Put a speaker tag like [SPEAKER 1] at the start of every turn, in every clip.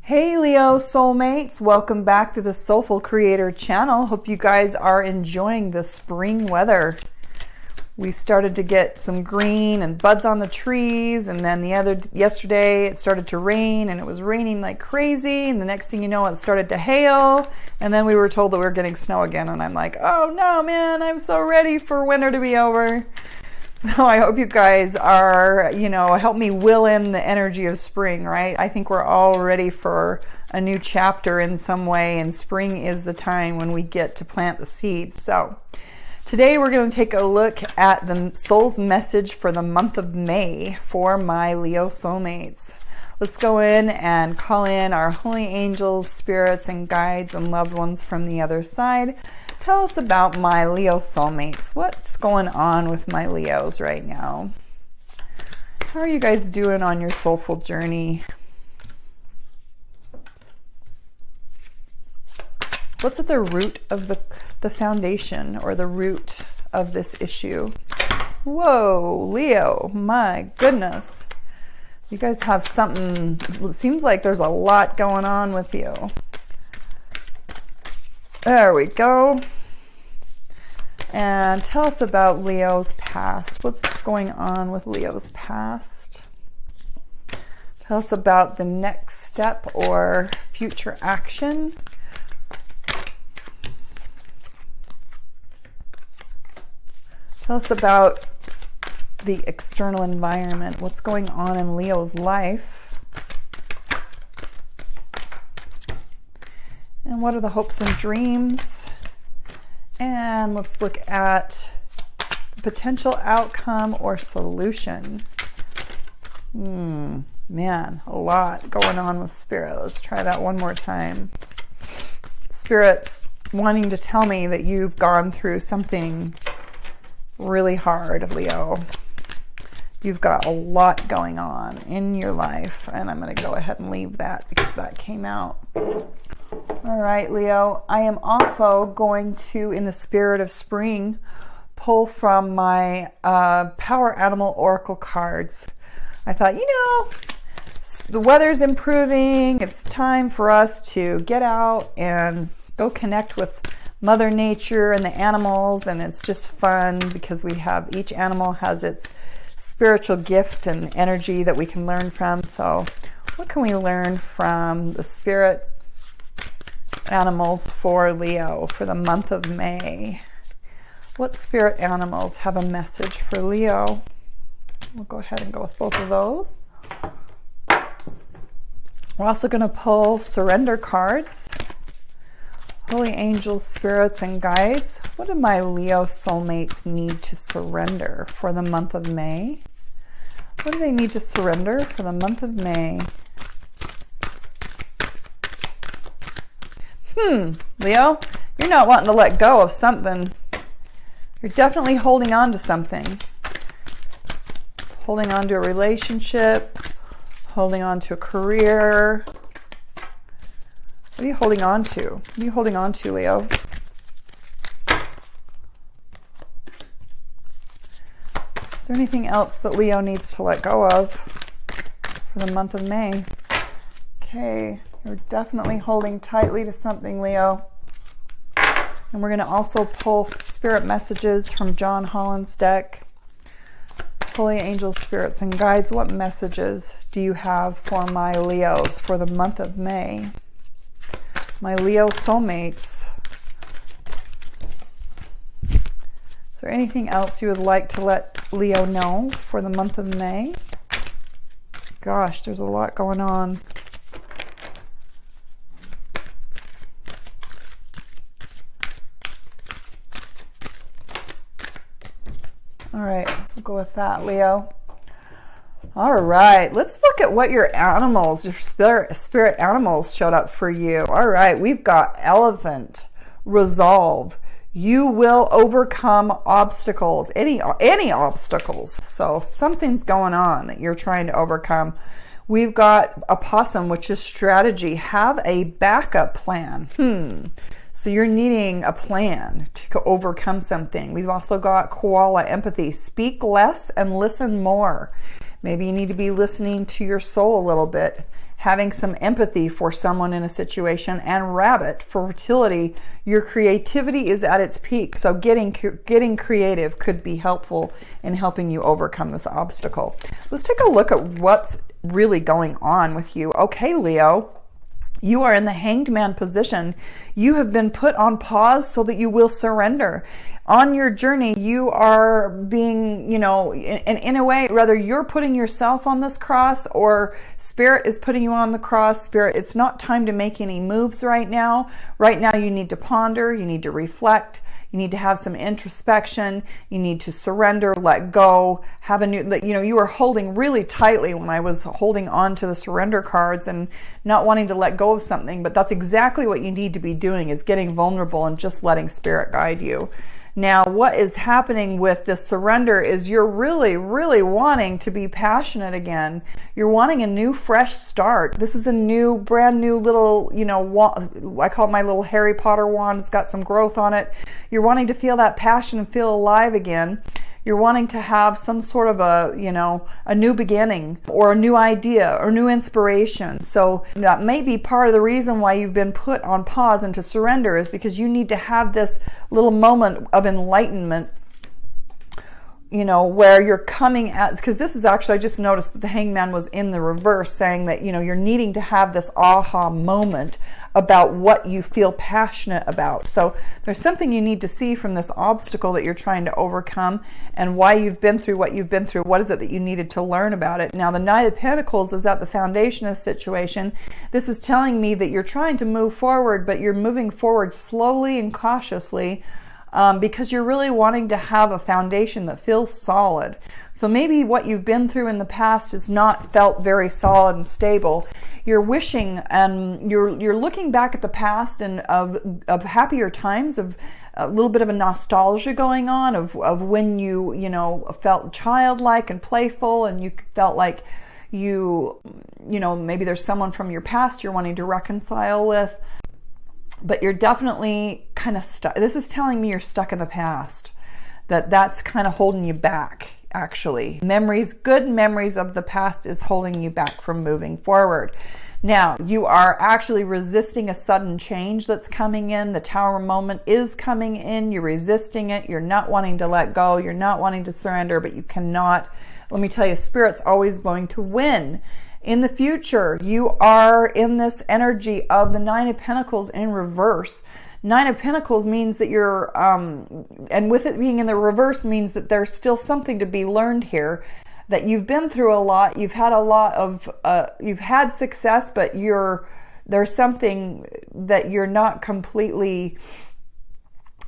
[SPEAKER 1] Hey Leo soulmates, welcome back to the SoulFull Creator channel. Hope you guys are enjoying the spring weather. We started to get some green and buds on the trees, and then yesterday it started to rain, and it was raining like crazy, and the next thing you know it started to hail, and then we were told that we were getting snow again, and I'm like, oh no man, I'm so ready for winter to be over. So I hope you guys are, help me will in the energy of spring, right? I think we're all ready for a new chapter in some way, and spring is the time when we get to plant the seeds. So today we're going to take a look at the soul's message for the month of May for my Leo soulmates. Let's go in and call in our holy angels, spirits, and guides and loved ones from the other side. Tell us about my Leo soulmates. What's going on with my Leos right now? How are you guys doing on your soulful journey? What's at the root of the foundation or the root of this issue? Whoa, Leo, my goodness. You guys have something, it seems like there's a lot going on with you. There we go. And tell us about Leo's past. What's going on with Leo's past? Tell us about the next step or future action. Tell us about the external environment. What's going on in Leo's life? And what are the hopes and dreams? And let's look at the potential outcome or solution. Man, a lot going on with Spirit. Let's try that one more time. Spirit's wanting to tell me that you've gone through something really hard, Leo. You've got a lot going on in your life, and I'm going to go ahead and leave that because that came out. All right, Leo, I am also going to, in the spirit of spring, pull from my Power Animal Oracle cards. I thought, the weather's improving. It's time for us to get out and go connect with Mother Nature and the animals, and it's just fun because each animal has its spiritual gift and energy that we can learn from. So what can we learn from the spirit animals for Leo for the month of May? What spirit animals have a message for Leo? We'll go ahead and go with both of those. We're also going to pull surrender cards. Holy angels, spirits, and guides. What do my Leo soulmates need to surrender for the month of May? What do they need to surrender for the month of May? Leo, you're not wanting to let go of something. You're definitely holding on to something. Holding on to a relationship, holding on to a career. What are you holding on to? What are you holding on to, Leo? Is there anything else that Leo needs to let go of for the month of May? Okay. You're definitely holding tightly to something, Leo. And we're going to also pull spirit messages from John Holland's deck. Holy angels, spirits, and guides, what messages do you have for my Leos for the month of May? My Leo soulmates. Is there anything else you would like to let Leo know for the month of May? Gosh, there's a lot going on. All right, we'll go with that, Leo. All right, let's look at what your animals, your spirit animals showed up for you. All right, we've got elephant, resolve. You will overcome obstacles, any obstacles. So something's going on that you're trying to overcome. We've got opossum, which is strategy. Have a backup plan. So you're needing a plan to overcome something. We've also got koala, empathy. Speak less and listen more. Maybe you need to be listening to your soul a little bit. having some empathy for someone in a situation, and Rabbit for fertility. Your creativity is at its peak, so getting creative could be helpful in helping you overcome this obstacle. Let's take a look at what's really going on with you. Okay, Leo, you are in the Hanged Man position. You have been put on pause so that you will surrender. On your journey, you are being, in a way, rather you're putting yourself on this cross, or Spirit is putting you on the cross. Spirit, it's not time to make any moves right now. Right now you need to ponder, you need to reflect, you need to have some introspection, you need to surrender, let go, have a new, you were holding really tightly when I was holding on to the surrender cards and not wanting to let go of something, but that's exactly what you need to be doing, is getting vulnerable and just letting Spirit guide you. Now, what is happening with this surrender is you're really, really wanting to be passionate again. You're wanting a new, fresh start. This is a new, brand new little, I call it my little Harry Potter wand. It's got some growth on it. You're wanting to feel that passion and feel alive again. You're wanting to have some sort of a new beginning, or a new idea, or new inspiration. So that may be part of the reason why you've been put on pause and to surrender, is because you need to have this little moment of enlightenment, where you're coming at, because this is actually, I just noticed that the Hangman was in the reverse, saying that, you're needing to have this aha moment about what you feel passionate about. So there's something you need to see from this obstacle that you're trying to overcome, and why you've been through what you've been through. What is it that you needed to learn about it? Now, the Knight of Pentacles is at the foundation of the situation. This is telling me that you're trying to move forward, but you're moving forward slowly and cautiously, because you're really wanting to have a foundation that feels solid. So maybe what you've been through in the past has not felt very solid and stable. You're wishing, and you're looking back at the past and of happier times, of a little bit of a nostalgia going on of when you felt childlike and playful, and you felt like maybe there's someone from your past you're wanting to reconcile with. But you're definitely kind of stuck. This is telling me you're stuck in the past, that's kind of holding you back, actually. Good memories of the past is holding you back from moving forward. Now, you are actually resisting a sudden change that's coming in. The Tower moment is coming in. You're resisting it. You're not wanting to let go. You're not wanting to surrender, but you cannot. Let me tell you, Spirit's always going to win. In the future, you are in this energy of the Nine of Pentacles in reverse. Nine of Pentacles means that you're, and with it being in the reverse means that there's still something to be learned here, that you've been through a lot, you've had a lot of, you've had success, but there's something that you're not completely,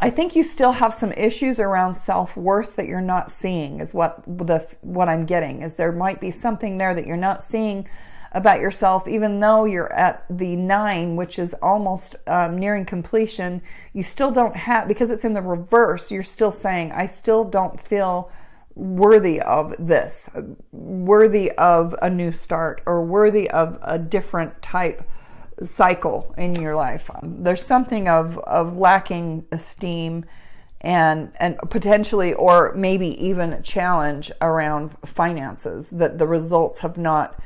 [SPEAKER 1] I think you still have some issues around self-worth that you're not seeing, is what I'm getting, is there might be something there that you're not seeing about yourself. Even though you're at the 9, which is almost nearing completion, you still don't have, because it's in the reverse, you're still saying, I still don't feel worthy of this, worthy of a new start, or worthy of a different type cycle in your life. There's something of lacking esteem and potentially, or maybe even a challenge around finances, that the results have not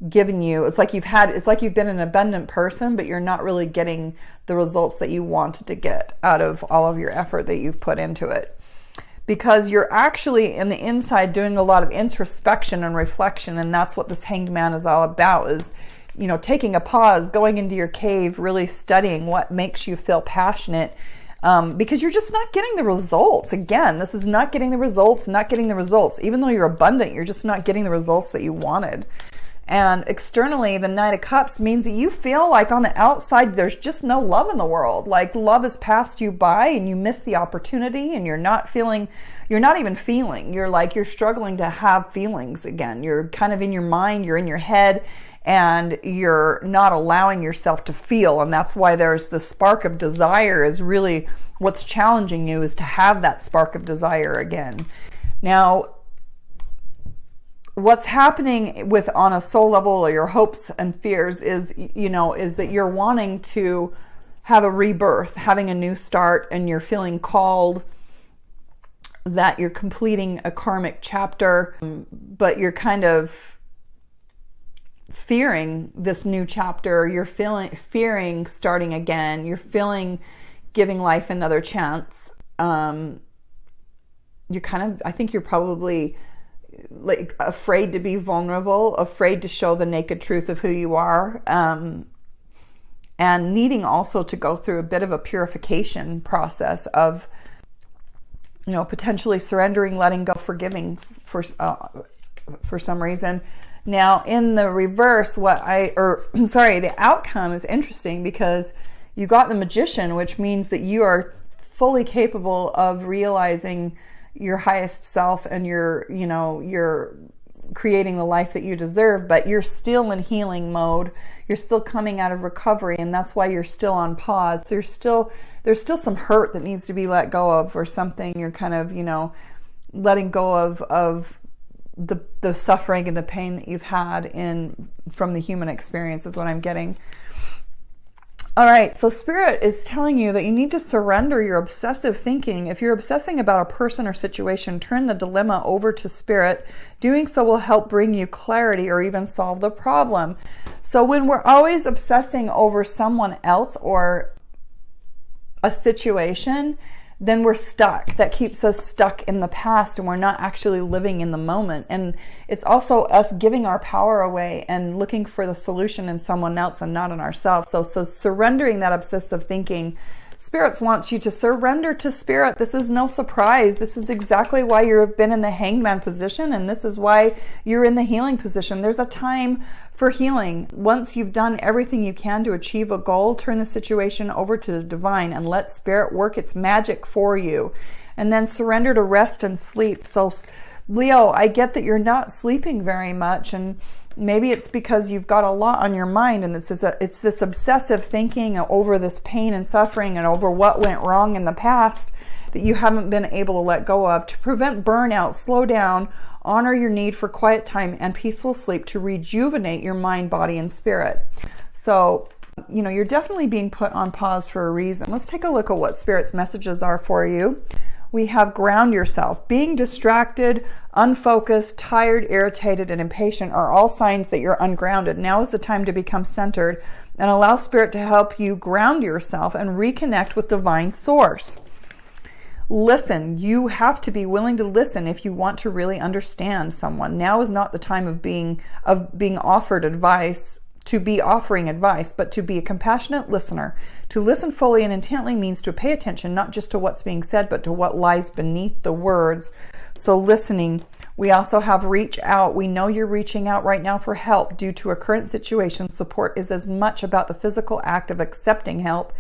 [SPEAKER 1] given you. It's like you've been an abundant person, but you're not really getting the results that you wanted to get out of all of your effort that you've put into it, because you're actually in the inside doing a lot of introspection and reflection. And that's what this Hanged Man is all about, is taking a pause, going into your cave, really studying what makes you feel passionate, because you're just not getting the results. Again, this is not getting the results. Even though you're abundant, you're just not getting the results that you wanted. And externally, the Knight of Cups means that you feel like on the outside, there's just no love in the world. Like love has passed you by and you miss the opportunity, and you're not even feeling. You're struggling to have feelings again. You're kind of in your mind, you're in your head, and you're not allowing yourself to feel. And that's why there's the spark of desire is really what's challenging you, is to have that spark of desire again. Now, what's happening on a soul level, or your hopes and fears, is that you're wanting to have a rebirth, having a new start, and you're feeling called, that you're completing a karmic chapter, but you're kind of fearing this new chapter. You're fearing starting again. You're feeling giving life another chance. You're I think you're probably like afraid to be vulnerable, afraid to show the naked truth of who you are, and needing also to go through a bit of a purification process of, potentially surrendering, letting go, forgiving for some reason. Now, in the reverse, the outcome is interesting because you got the Magician, which means that you are fully capable of realizing your highest self and you're creating the life that you deserve, but you're still in healing mode. You're still coming out of recovery, and that's why you're still on pause. So there's still some hurt that needs to be let go of, or something. You're kind of, letting go of the suffering and the pain that you've had from the human experience is what I'm getting. All right, so Spirit is telling you that you need to surrender your obsessive thinking. If you're obsessing about a person or situation, turn the dilemma over to Spirit. Doing so will help bring you clarity or even solve the problem. So when we're always obsessing over someone else or a situation, then we're stuck. That keeps us stuck in the past, and we're not actually living in the moment. And it's also us giving our power away and looking for the solution in someone else and not in ourselves. So surrendering that obsessive thinking. Spirits wants you to surrender to Spirit. This is no surprise. This is exactly why you've been in the hangman position, and this is why you're in the healing position. There's a time for healing. Once you've done everything you can to achieve a goal, turn the situation over to the divine and let Spirit work its magic for you. And then surrender to rest and sleep. So Leo, I get that you're not sleeping very much, and maybe it's because you've got a lot on your mind, and it's this obsessive thinking over this pain and suffering and over what went wrong in the past that you haven't been able to let go of. To prevent burnout, slow down, honor your need for quiet time and peaceful sleep to rejuvenate your mind, body, and spirit. So, you're definitely being put on pause for a reason. Let's take a look at what Spirit's messages are for you. We have ground yourself. Being distracted, unfocused, tired, irritated, and impatient are all signs that you're ungrounded. Now is the time to become centered and allow Spirit to help you ground yourself and reconnect with divine source. Listen. You have to be willing to listen if you want to really understand someone. Now is not the time of being offered advice, to be offering advice, but to be a compassionate listener. To listen fully and intently means to pay attention, not just to what's being said, but to what lies beneath the words. So listening. We also have reach out. We know you're reaching out right now for help due to a current situation. Support is as much about the physical act of accepting help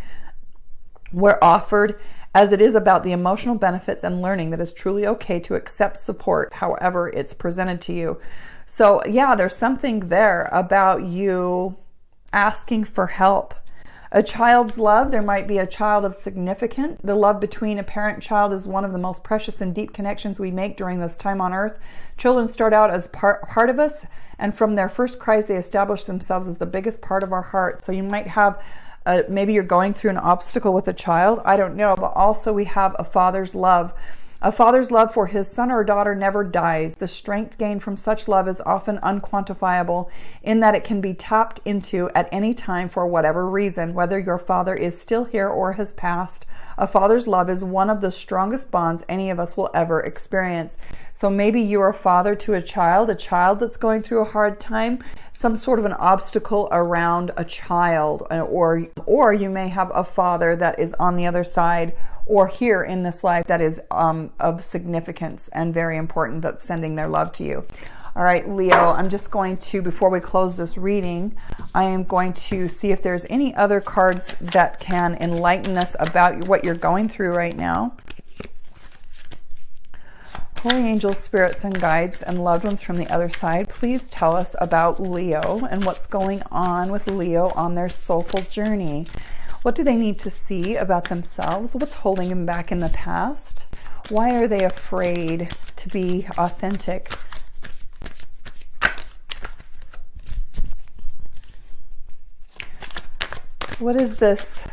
[SPEAKER 1] where offered as it is about the emotional benefits and learning that it's truly okay to accept support however it's presented to you. So yeah, there's something there about you asking for help. A child's love, there might be a child of significance. The love between a parent and child is one of the most precious and deep connections we make during this time on earth. Children start out as part of us, and from their first cries, they establish themselves as the biggest part of our heart. So you might have, maybe you're going through an obstacle with a child. I don't know, but also we have a father's love. A father's love for his son or daughter never dies. The strength gained from such love is often unquantifiable in that it can be tapped into at any time for whatever reason, whether your father is still here or has passed. A father's love is one of the strongest bonds any of us will ever experience. So maybe you're a father to a child that's going through a hard time, some sort of an obstacle around a child, or you may have a father that is on the other side or here in this life that is of significance and very important, that's sending their love to you. All right, Leo, I'm just going to, before we close this reading, I am going to see if there's any other cards that can enlighten us about what you're going through right now. Holy angels, spirits, and guides, and loved ones from the other side, please tell us about Leo and what's going on with Leo on their soulful journey. What do they need to see about themselves? What's holding them back in the past? Why are they afraid to be authentic? What is this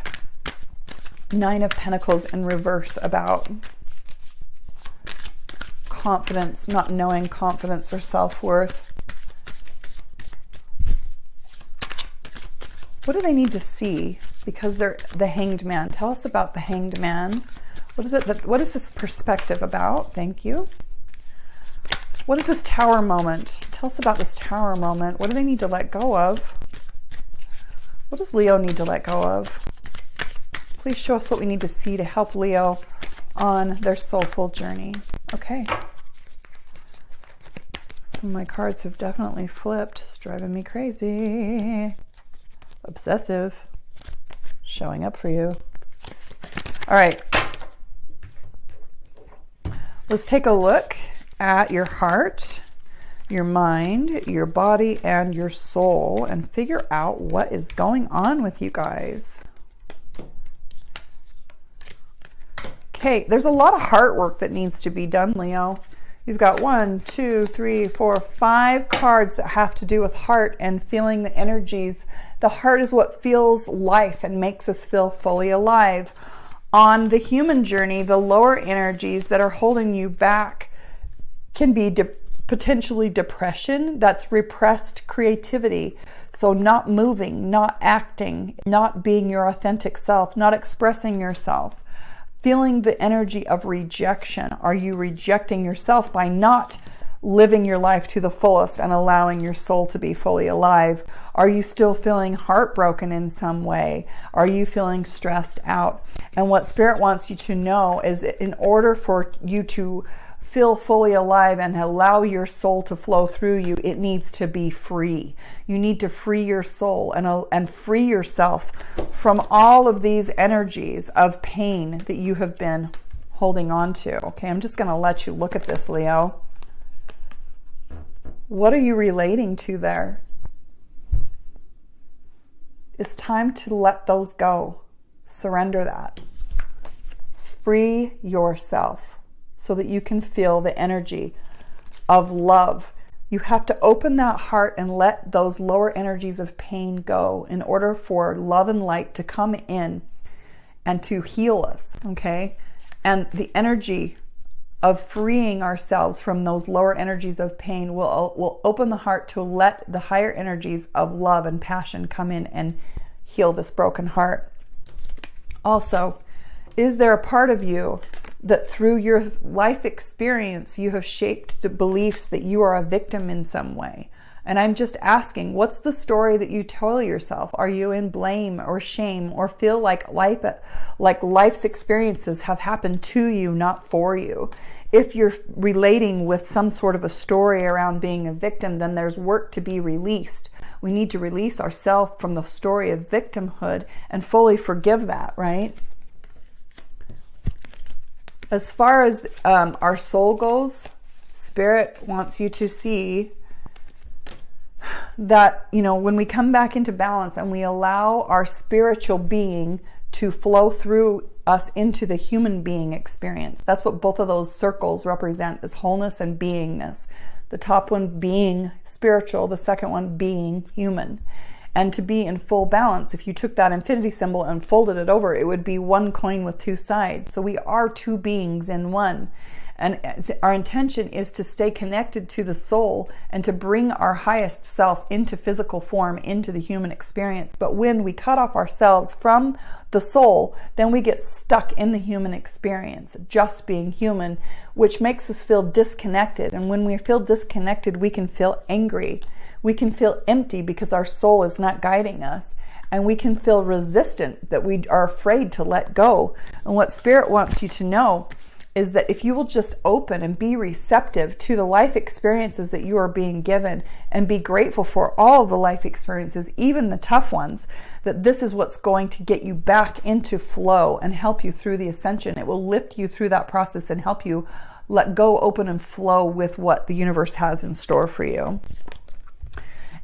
[SPEAKER 1] Nine of Pentacles in reverse about? Confidence, not knowing confidence or self-worth. What do they need to see? Because they're the Hanged Man. Tell us about the Hanged Man. What is it? What is this perspective about? Thank you. What is this Tower moment? Tell us about this Tower moment. What do they need to let go of? What does Leo need to let go of? Please show us what we need to see to help Leo on their soulful journey. Okay. Some of my cards have definitely flipped. It's driving me crazy. Obsessive. Showing up for you. All right. Let's take a look at your heart, your mind, your body, and your soul, and figure out what is going on with you guys. Okay, there's a lot of heart work that needs to be done, Leo. You've got 1, 2, 3, 4, 5 cards that have to do with heart and feeling the energies. The heart is what feels life and makes us feel fully alive. On the human journey, the lower energies that are holding you back can be potentially depression. That's repressed creativity. So not moving, not acting, not being your authentic self, not expressing yourself. Feeling the energy of rejection. Are you rejecting yourself by not living your life to the fullest and allowing your soul to be fully alive? Are you still feeling heartbroken in some way? Are you feeling stressed out? And what Spirit wants you to know is that in order for you to feel fully alive and allow your soul to flow through you, it needs to be free. You need to free your soul and free yourself from all of these energies of pain that you have been holding on to. Okay, I'm just going to let you look at this, Leo. What are you relating to there? It's time to let those go. Surrender that. Free yourself so that you can feel the energy of love. You have to open that heart and let those lower energies of pain go in order for love and light to come in and to heal us, okay? And the energy of freeing ourselves from those lower energies of pain will open the heart to let the higher energies of love and passion come in and heal this broken heart. Also, is there a part of you that through your life experience you have shaped the beliefs that you are a victim in some way? And I'm just asking, what's the story that you tell yourself? Are you in blame or shame, or feel like life's experiences have happened to you, not for you? If you're relating with some sort of a story around being a victim, then there's work to be released. We need to release ourselves from the story of victimhood and fully forgive that, right? As far as our soul goes, Spirit wants you to see that, you know, when we come back into balance and we allow our spiritual being to flow through us into the human being experience. That's what both of those circles represent, is wholeness and beingness. The top one being spiritual, the second one being human. And to be in full balance, if you took that infinity symbol and folded it over, it would be one coin with two sides. So we are two beings in one. And our intention is to stay connected to the soul and to bring our highest self into physical form, into the human experience. But when we cut off ourselves from the soul, then we get stuck in the human experience, just being human, which makes us feel disconnected. And when we feel disconnected, we can feel angry. We can feel empty because our soul is not guiding us. And we can feel resistant, that we are afraid to let go. And what Spirit wants you to know is that if you will just open and be receptive to the life experiences that you are being given and be grateful for all of the life experiences, even the tough ones, that this is what's going to get you back into flow and help you through the ascension. It will lift you through that process and help you let go, open, and flow with what the universe has in store for you.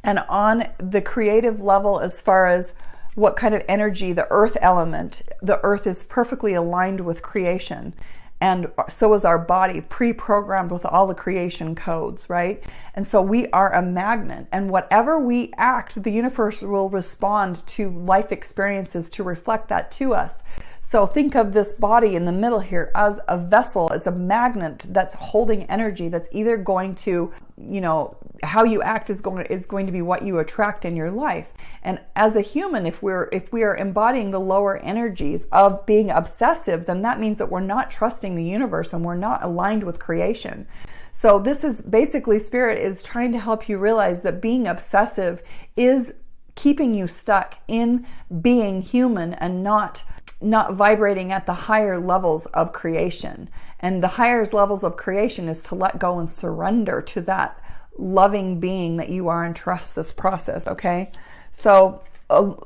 [SPEAKER 1] And on the creative level, as far as what kind of energy, the earth element, the earth is perfectly aligned with creation. And so is our body, pre-programmed with all the creation codes, right? And so we are a magnet, and whatever we act, the universe will respond to life experiences to reflect that to us. So think of this body in the middle here as a vessel. It's a magnet that's holding energy that's either going to, you know, how you act is going to be what you attract in your life. And as a human, if we are embodying the lower energies of being obsessive, then that means that we're not trusting the universe and we're not aligned with creation. So this is basically, Spirit is trying to help you realize that being obsessive is keeping you stuck in being human and not vibrating at the higher levels of creation. And the higher levels of creation is to let go and surrender to that loving being that you are and trust this process, okay? So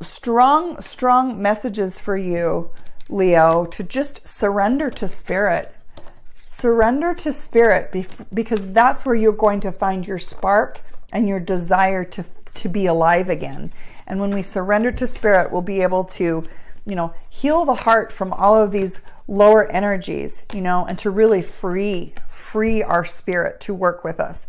[SPEAKER 1] strong messages for you, Leo, to just surrender to Spirit. Surrender to Spirit, because that's where you're going to find your spark and your desire to be alive again. And when we surrender to Spirit, we'll be able to, you know, heal the heart from all of these lower energies, you know, and to really free our spirit to work with us.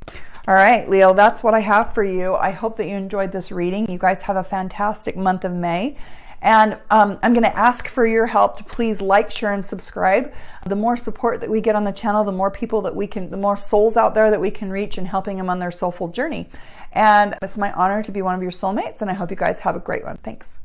[SPEAKER 1] All right, Leo, that's what I have for you. I hope that you enjoyed this reading. You guys have a fantastic month of May. And I'm going to ask for your help to please like, share, and subscribe. The more support that we get on the channel, the more people that we can, the more souls out there that we can reach and helping them on their soulful journey. And it's my honor to be one of your soulmates, and I hope you guys have a great one. Thanks.